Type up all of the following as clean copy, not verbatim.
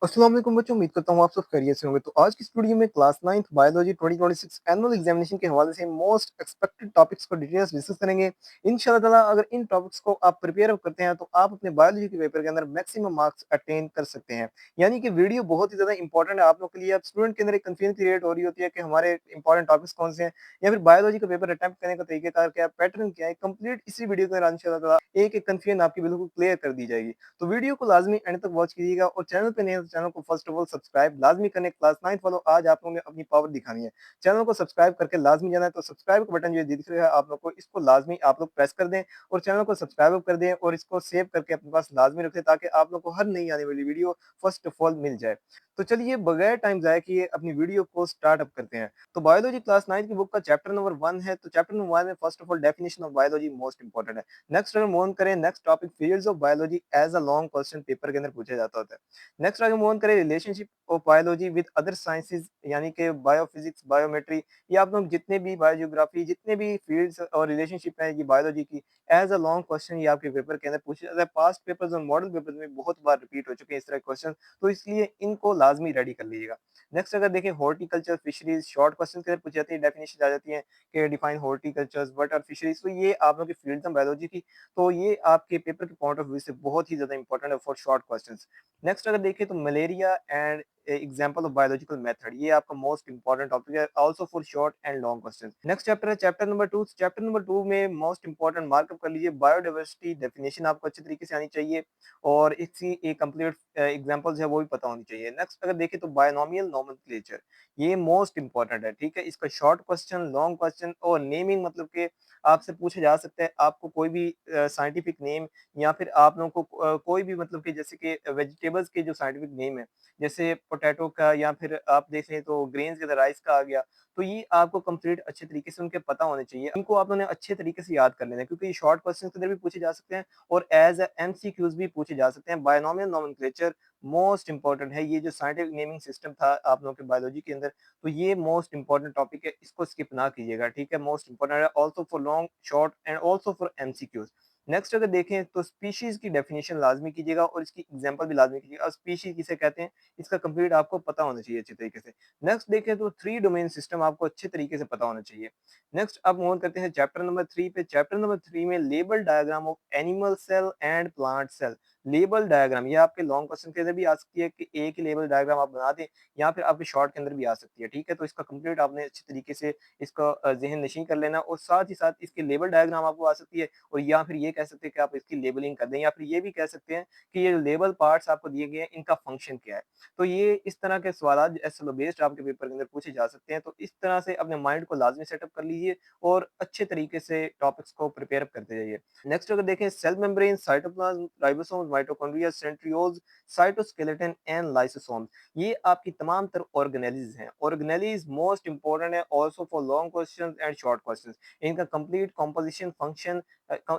अस्सलाम वालेकुम बच्चों, उम्मीद करता हूँ आप सब खैरियत से होंगे। तो आज की इस वीडियो में class 9th biology 2026 annual examination के हवाले से मोस्ट एक्सपेक्टेड टॉपिक्स को डिटेल्स डिस्कस करेंगे। इंशाल्लाह ताला अगर इन टॉपिक्स को आप प्रिपेयर अप करते हैं तो आप अपने बायोलॉजी के पेपर के अंदर मैक्सिमम मार्क्स अटेन कर सकते हैं। यानी कि वीडियो बहुत ही ज़्यादा इंपॉर्टेंट है आप लोग के लिए। अब स्टूडेंट के अंदर एक कन्फ्यूजन क्रिएट हो रही होती है कि हमारे इंपॉर्टेंट टॉपिक्स कौन से हैं या फिर बायोलॉजी का पेपर अटेम्प्ट करने का तरीकेकार क्या है, पैटर्न क्या है, कंप्लीट इसी वीडियो के अंदर इंशाल्लाह ताला एक-एक कन्फ्यूजन आपकी बिल्कुल क्लियर कर दी जाएगी। तो वीडियो को लाज़मी एंड तक वॉच कीजिएगा और चैनल पे नए हैं तो चैनल को फर्स्ट ऑफ ऑल सब्सक्राइब लाज़मी करें। क्लास 9th वालों आज आप लोगों ने अपनी पावर दिखानी है। चैनल को सब्सक्राइब करके लाज़मी जाना है, तो सब्सक्राइब का बटन जो दिख रहा है आप लोग को, इसको लाज़मी आप लोग प्रेस कर दें और चैनल को सब्सक्राइब कर दें और इसको सेव करके अपने पास लाज़मी रखें ताकि आप लोग को हर नई आने वाली वीडियो फर्स्ट ऑफ ऑल मिल जाए। तो चलिए बगैर टाइम ज़ाया किए अपनी वीडियो को स्टार्ट अप करते हैं। तो बायोलॉजी क्लास 9th की बुक का चैप्टर नंबर 1 है, तो चैप्टर नंबर 1 में first of all definition of biology most important है। नेक्स्ट अगर मूव ऑन करें, next topic fields of biology as a long question paper के अंदर पूछा जाता होता है। नेक्स्ट अगर मूव ऑन करें, relationship of biology with other sciences यानी कि बायोफिजिक्स, बायोमेट्री, ये आप लोग जितने भी बायोजियोग्राफी, जितने भी फील्ड्स और रिलेशनशिप है ये बायोलॉजी की, एज अ लॉन्ग क्वेश्चन ये आपके पेपर के अंदर पूछे जाता है। पास्ट पेपर्स और मॉडल पेपर्स में बहुत बार रिपीट हो चुके हैं इस तरह के क्वेश्चन, तो इसलिए इनको लाजमी रेडी कर लीजिएगा। नेक्स्ट अगर देखें, हॉर्टिकल्चर फिशरीज शॉर्ट क्वेश्चन के अंदर पूछी जाती है, डेफिनेशन आ जाती है कि define horticultures, what are fisheries. तो ये आप लोग की फील्ड है बायोलॉजी की, तो ये आपके पेपर के पॉइंट ऑफ व्यू से बहुत ही ज़्यादा इंपॉर्टेंट है फॉर शॉर्ट क्वेश्चंस। नेक्स्ट अगर देखें तो malaria and example of biological method, ये आपका मोस्ट इंपॉर्टेंट टॉपिक है also for short and long questions. Next chapter है चैप्टर नंबर 2। चैप्टर नंबर 2 में मोस्ट इंपॉर्टेंट मार्कअप कर लीजिए, बायोडाइवर्सिटी डेफिनेशन आपको अच्छे तरीके से आनी चाहिए और इसकी एक कंप्लीट एग्जांपल्स है वो भी पता होनी चाहिए। नेक्स्ट अगर देखें तो बायनोमियल नोमेनक्लेचर, ये मोस्ट इंपॉर्टेंट है, ठीक है। इसका शॉर्ट क्वेश्चन, लॉन्ग क्वेश्चन और नेमिंग, मतलब कि आपसे पूछा जा सकता है आपको कोई भी साइंटिफिक नेम या फिर आप लोगों को कोई भी, मतलब कि जैसे कि वेजिटेबल्स के जो साइंटिफिक नेम है, जैसे पोटैटो का या फिर आप देख लें तो ग्रेन्स के अंदर राइस का आ गया, तो ये आपको कंप्लीट अच्छे तरीके से उनके पता होने चाहिए। इनको आप लोगों ने अच्छे तरीके से याद कर लेना है क्योंकि ये शॉर्ट क्वेश्चन के अंदर भी पूछे जा सकते हैं और एज एमसीक्यूज भी पूछे जा सकते हैं। बायनोमियल नोमेनक्लेचर मोस्ट इंपॉर्टेंट है, ये जो साइंटिफिक नेमिंग सिस्टम था आप लोगों के बायोलॉजी के अंदर, तो ये मोस्ट इंपॉर्टेंट टॉपिक है, इसको स्किप ना कीजिएगा, ठीक है। मोस्ट इंपॉर्टेंट है also for long, short and also for MCQs. Next अगर देखें तो स्पीशीज की डेफिनेशन लाजमी कीजिएगा और इसकी एग्जांपल भी लाजमी कीजिएगा। अब स्पीशीज किसे कहते हैं इसका कंप्लीट आपको पता होना चाहिए अच्छे तरीके से। नेक्स्ट देखें तो थ्री डोमेन सिस्टम आपको अच्छे तरीके से पता होना चाहिए। नेक्स्ट अब मूव ऑन करते हैं चैप्टर नंबर 3 पे। चैप्टर नंबर 3 में label diagram of animal cell and plant cell. Label diagram ये आपके लॉन्ग क्वेश्चन के अंदर भी आ सकती है कि एक ही लेबल डायग्राम आप बना दें या फिर आपके शॉर्ट के अंदर भी आ सकती है, ठीक है। तो इसका कंप्लीट आपने अच्छे तरीके से इसका ज़हन नशीं कर लेना और साथ ही साथ इसकी लेबल डायग्राम आपको आ सकती है और या फिर ये कह सकते हैं कि आप इसकी लेबलिंग कर दें या फिर ये भी कह सकते हैं कि ये लेबल पार्ट्स आपको दिए गए हैं इनका फंक्शन क्या है। तो ये इस तरह के सवालात एसएलओ बेस्ड आपके पेपर के अंदर पूछे जा सकते हैं। तो इस तरह से अपने माइंड को लाज़मी सेटअप कर लीजिए और अच्छे तरीके से टॉपिक्स को प्रिपेयर अप करते जाइए। नेक्स्ट अगर देखें, cell membrane, cytoplasm, ribosome, mitochondria, centrioles, cytoskeleton and lysosome, ये आपकी तमाम तर ऑर्गेनेलीज हैं। ऑर्गेनेलीज मोस्ट इंपॉर्टेंट है also for long questions and short questions. इनका complete composition, function,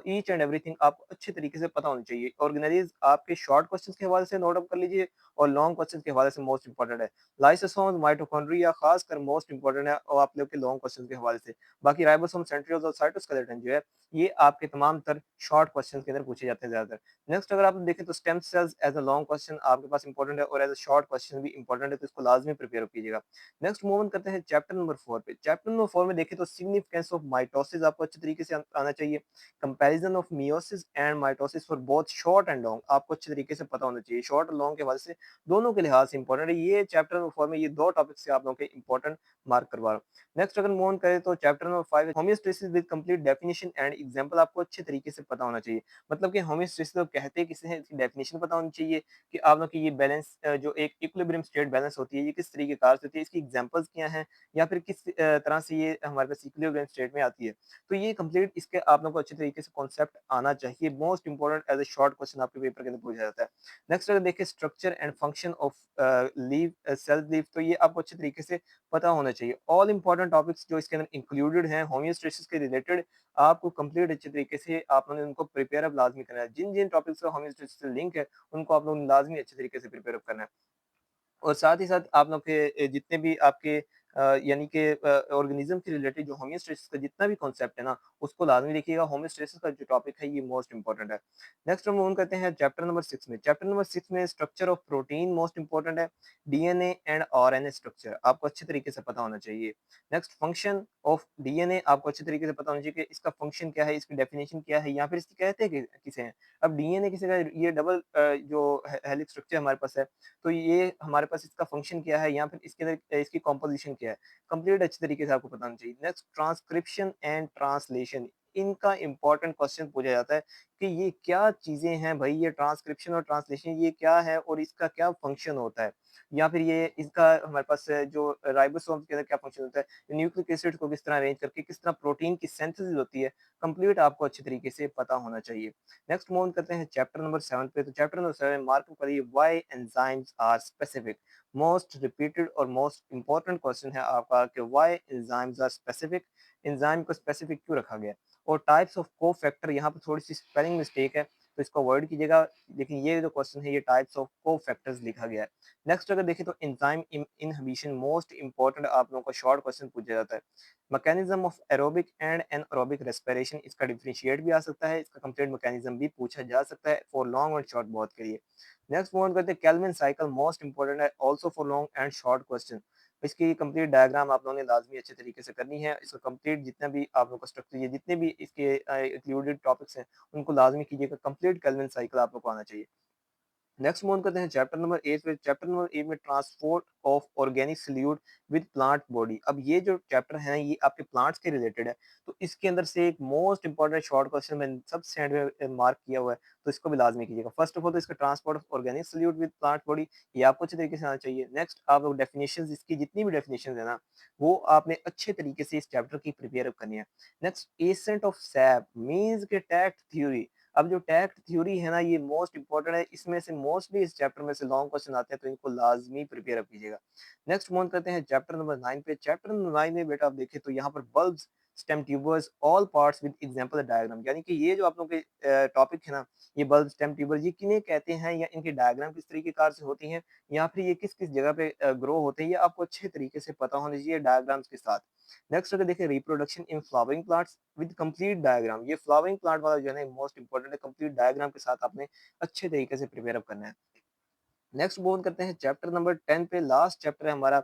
each and everything आपको अच्छे तरीके से पता होनी चाहिए। ऑर्गेनेलीज आपके शॉर्ट क्वेश्चंस के हवाले से नोट अप कर लीजिए और लॉन्ग क्वेश्चंस के हवाले से मोस्ट इंपॉर्टेंट है। लाइसोसोम, माइटोकॉन्ड्रिया खासकर मोस्ट इंपॉर्टेंट है और आप लोग के लॉन्ग क्वेश्चन के हवाले से। बाकी राइबोसोम, सेंट्रियोल्स और साइटोस्केलेटन जो है ये आपके तमाम तर शॉर्ट क्वेश्चन के अंदर पूछे जाते हैं ज्यादातर। नेक्स्ट अगर आप देखें तो stem cells as a long question आपके पास इंपॉर्टेंट है और एज अ शॉर्ट क्वेश्चन भी इंपॉर्टेंट है, तो इसको लाजमी प्रिपेयर कीजिएगा। नेक्स्ट मूव ऑन करते हैं चैप्टर नंबर 4 पे। चैप्टर नंबर 4 में देखें तो सिग्निफिकेंस ऑफ माइटोसिस आपको अच्छे तरीके से आना चाहिए। Comparison of meiosis and mitosis for both short and long आपको अच्छे तरीके से पता होना चाहिए। शॉर्ट और लॉन्ग के हवाले से दोनों के लिहाज से इंपॉर्टेंट है। ये चैप्टर नंबर 4 में ये दो टॉपिक से आप लोगों के इंपॉर्टेंट मार्क करवा रहा हूँ। नेक्स्ट अगर मूव ऑन करें तो chapter number 5 homeostasis with complete definition and example आपको अच्छे तरीके से पता होना चाहिए। मतलब कि होमियोस्टेसिस लोग कहते किसे हैं, इसकी डेफिनेशन पता होनी चाहिए कि आप लोग की ये बैलेंस जो एक इक्विलिब्रियम स्टेट बैलेंस होती है ये किस तरीके कार से होती है, इसकी एग्जांपल्स क्या हैं या फिर किस तरह से ये हमारे पास इक्विलिब्रियम स्टेट में आती है। तो ये कंप्लीट इसके आप लोगों को अच्छे तरीके से कॉन्सेप्ट आना चाहिए। Most important as a short question आपके पेपर के अंदर पूछा जाता है। नेक्स्ट अगर देखिए structure and function of leave, cell leave, तो ये आपको अच्छे तरीके से पता होना चाहिए। ऑल इंपॉर्टेंट टॉपिक्स जो इसके अंदर इंक्लूडेड हैं होमियोस्टेसिस के रिलेटेड आपको कंप्लीट अच्छे तरीके से आप लोगों ने उनको प्रिपेयर अप लाजमी करना है। जिन जिन टॉपिक्स का होमियोस्टेसिस से लिंक है उनको आप लोगों ने लाजमी अच्छे तरीके से प्रिपेयर अप करना है। और साथ ही साथ आप लोग के जितने भी आपके यानी कि ऑर्गेनिज्म के रिलेटेड जो होमियोस्टेसिस का जितना भी कॉन्सेप्ट है ना उसको लाज़मी देखिएगा। होमोस्टेसिस का जो टॉपिक है ये मोस्ट इम्पोर्टेंट है। नेक्स्ट हम मूव करते हैं चैप्टर नंबर 6 में। चैप्टर नंबर 6 में structure of protein most important है। डीएनए एंड आरएनए स्ट्रक्चर आपको अच्छे तरीके से पता होना चाहिए। नेक्स्ट फंक्शन ऑफ डीएनए आपको अच्छे तरीके से पता होना चाहिए कि इसका फंक्शन क्या है, इसकी डेफिनेशन क्या है, या फिर इसकी कहते हैं किसे हैं। अब डीएनए किसी का ये डबल जो हेलिक्स स्ट्रक्चर हमारे पास है, तो ये हमारे पास इसका फंक्शन क्या है, या फिर इसके अंदर इसकी कॉम्पोजिशन क्या है, कंप्लीट अच्छे तरीके से आपको पता होना चाहिए। नेक्स्ट ट्रांसक्रिप्शन एंड ट्रांसलेशन, इनका इंपॉर्टेंट क्वेश्चन पूछा जाता है कि ये क्या चीजें हैं भाई, ये ट्रांसक्रिप्शन और ट्रांसलेशन ये क्या है और इसका क्या फंक्शन होता है, या फिर ये इसका हमारे पास जो राइबोसोम के अंदर क्या फंक्शन होता है, न्यूक्लिक एसिड को किस तरह अरेंज करके किस तरह प्रोटीन की सिंथेसिस होती है, कंप्लीट आपको अच्छे तरीके से पता होना चाहिए। नेक्स्ट मूव करते हैं चैप्टर नंबर 7 पे। तो चैप्टर नंबर 7 मार्क करिए, why enzymes are specific. Most repeated और मोस्ट इंपॉर्टेंट क्वेश्चन है आपका कि why enzymes are specific, enzyme को स्पेसिफिक क्यों रखा गया। और टाइप्स ऑफ कोफैक्टर, यहाँ पर थोड़ी सी स्पेलिंग मिस्टेक है तो इसको अवॉइड कीजिएगा, लेकिन ये जो क्वेश्चन है ये टाइप्स ऑफ कोफैक्टर्स लिखा गया है। नेक्स्ट अगर देखें तो एंजाइम इनहिबिशन मोस्ट इंपॉर्टेंट आप लोगों को शॉर्ट क्वेश्चन पूछा जाता है। Mechanism of aerobic and anaerobic respiration, इसका डिफरेंशिएट भी आ सकता है, इसका कंप्लीट मैकेनिज्म भी पूछा जा सकता है फॉर लॉन्ग और शॉर्ट बहुत के लिए। नेक्स्ट मूव ऑन करते हैं केल्विन साइकिल, मोस्ट इंपॉर्टेंट है also for long and short question. इसकी कंप्लीट डायग्राम आप लोगों ने लाजमी अच्छे तरीके से करनी है। इसका कंप्लीट जितना भी आप लोगों का स्ट्रक्चर है, जितने भी इसके इंक्लूडेड टॉपिक्स हैं उनको लाजमी कीजिएगा। कंप्लीट केल्विन साइकिल आप लोग को आना चाहिए। नेक्स्ट मूव करते हैं चैप्टर नंबर 8 में। चैप्टर नंबर 8 में transport of organic solute with plant body. अब ये जो चैप्टर है ये आपके प्लांट्स के रिलेटेड है, तो इसके अंदर से एक मोस्ट इंपॉर्टेंट शॉर्ट क्वेश्चन मैंने सबसे एंड में मार्क किया हुआ है, तो इसको भी लाजमी कीजिएगा। फर्स्ट ऑफ ऑल तो इसका transport of organic solute with plant body ये आपको अच्छे तरीके से आना चाहिए। नेक्स्ट आप लोग डेफिनेशन, इसकी जितनी भी डेफिनेशन है ना वो आपने अच्छे तरीके से इस चैप्टर की प्रिपेयर करनी है। Next ascent of SAP means के टैक्ट थ्योरी। अब जो टैक्ट थ्योरी है ना ये मोस्ट इंपॉर्टेंट है, इसमें से मोस्टली इस चैप्टर में से लॉन्ग क्वेश्चन आते हैं, तो इनको लाजमी प्रिपेयर अप कीजिएगा। नेक्स्ट मूव करते हैं चैप्टर नंबर 9 पे। चैप्टर नंबर 9 में बेटा आप देखें तो यहाँ पर bulbs, stem tubers, all parts with example diagram, यानी कि ये जो आप लोगों के टॉपिक है ना, ये बल्ब, स्टेम ट्यूबर, ये किन्हें कहते हैं या इनके डायग्राम किस तरीके कार से होती हैं, या फिर ये किस किस जगह पे ग्रो होते हैं, ये आपको अच्छे तरीके से पता होना चाहिए डायग्राम्स के साथ। नेक्स्ट अगर देखें reproduction in flowering plants with complete diagram, ये फ्लावरिंग प्लांट वाला जो है ना मोस्ट इंपॉर्टेंट है, कंप्लीट डायग्राम के साथ आपने अच्छे तरीके से प्रिपेयर अप करना है। नेक्स्ट मूव करते हैं चैप्टर नंबर 10 पे। लास्ट चैप्टर है हमारा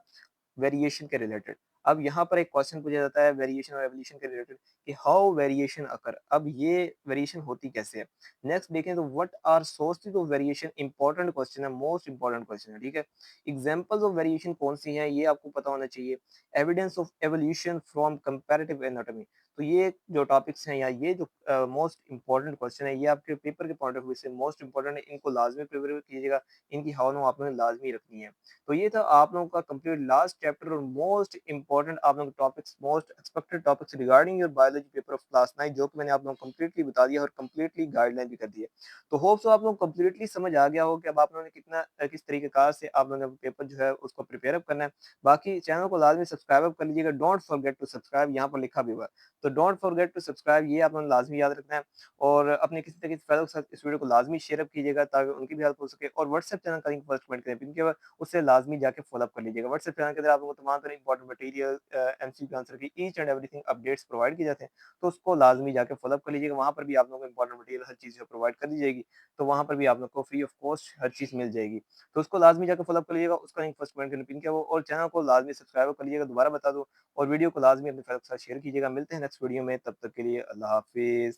वेरिएशन के रिलेटेड। अब यहाँ पर एक क्वेश्चन पूछा जाता है वेरिएशन और एवोल्यूशन के रिलेटेड कि हाउ वेरिएशन अकर, अब ये वेरिएशन होती कैसे है। नेक्स्ट देखें तो what are sources of variation, important question है, मोस्ट इंपॉर्टेंट क्वेश्चन है, ठीक है। एग्जांपल्स ऑफ वेरिएशन कौन सी हैं ये आपको पता होना चाहिए। Evidence of evolution from comparative anatomy, तो ये जो टॉपिक्स हैं या ये जो मोस्ट इंपॉर्टेंट क्वेश्चन है ये आपके पेपर के पॉइंट ऑफ व्यू से मोस्ट इंपॉर्टेंट है, इनको लाजमी प्रिपेयर कीजिएगा, इनकी हवालों आपने लाजमी रखनी है। तो ये था आप लोगों का कंप्लीट लास्ट चैप्टर और मोस्ट इंपॉर्टेंट आप लोगों के topics, most expected topics regarding your biology paper of class 9, जो कि मैंने आप लोगों को कंप्लीटली बता दिया और कंप्लीटली गाइडलाइन भी कर दी है। तो होप सो आप लोग कंप्लीटली समझ आ गया हो कि अब आप लोगों ने कितना किस तरीके कार से आप लोगों ने पेपर जो है उसको प्रिपेयर अप करना है। बाकी चैनल को लाजमी सब्सक्राइब अप कर लीजिएगा, डोंट फॉरगेट टू सब्सक्राइब, यहाँ पर लिखा भी हुआ है, तो डोंट फॉरगेट टू सब्सक्राइब, ये आप लोगों ने लाजमी याद रखना है। और अपने किसी तरीके फ्रेंड के साथ इस वीडियो को लाजमी शेयर अप कीजिएगा ताकि उनकी भी हेल्प हो सके। और व्हाट्सएप चैनल का लिंक फर्स्ट कमेंट करें, क्योंकि उससे लाजमी जाके फॉलो अप कर लीजिएगा। व्हाट्सएप चैनल के अंदर आप लोगों को तमाम तरह इंपॉर्टेंट मटेरियल, एमसीक्यू आंसर की each and everything updates provide किए जाते हैं, तो उसको लाजमी जाके फॉलो अप कर लीजिएगा। वहाँ पर भी आप लोगों को इंपॉर्टेंट मटेरियल हर चीज़ प्रोवाइड कर दी जाएगी, तो वहाँ पर भी आप लोग को फ्री ऑफ कॉस्ट हर चीज़ मिल जाएगी। तो उसको लाजमी जाकर फॉलो अप कर लीजिएगा, उसका लिंक फर्स्ट कमेंट करने पिन किया वो, और चैनल को लाजमी सब्सक्राइब कर लीजिएगा, दोबारा बता दूँ। और वीडियो को लाजमी अपने फ्रेंड्स के साथ शेयर कीजिएगा। मिलते हैं नेक्स्ट वीडियो में, तब तक के लिए अल्लाह हाफिज़।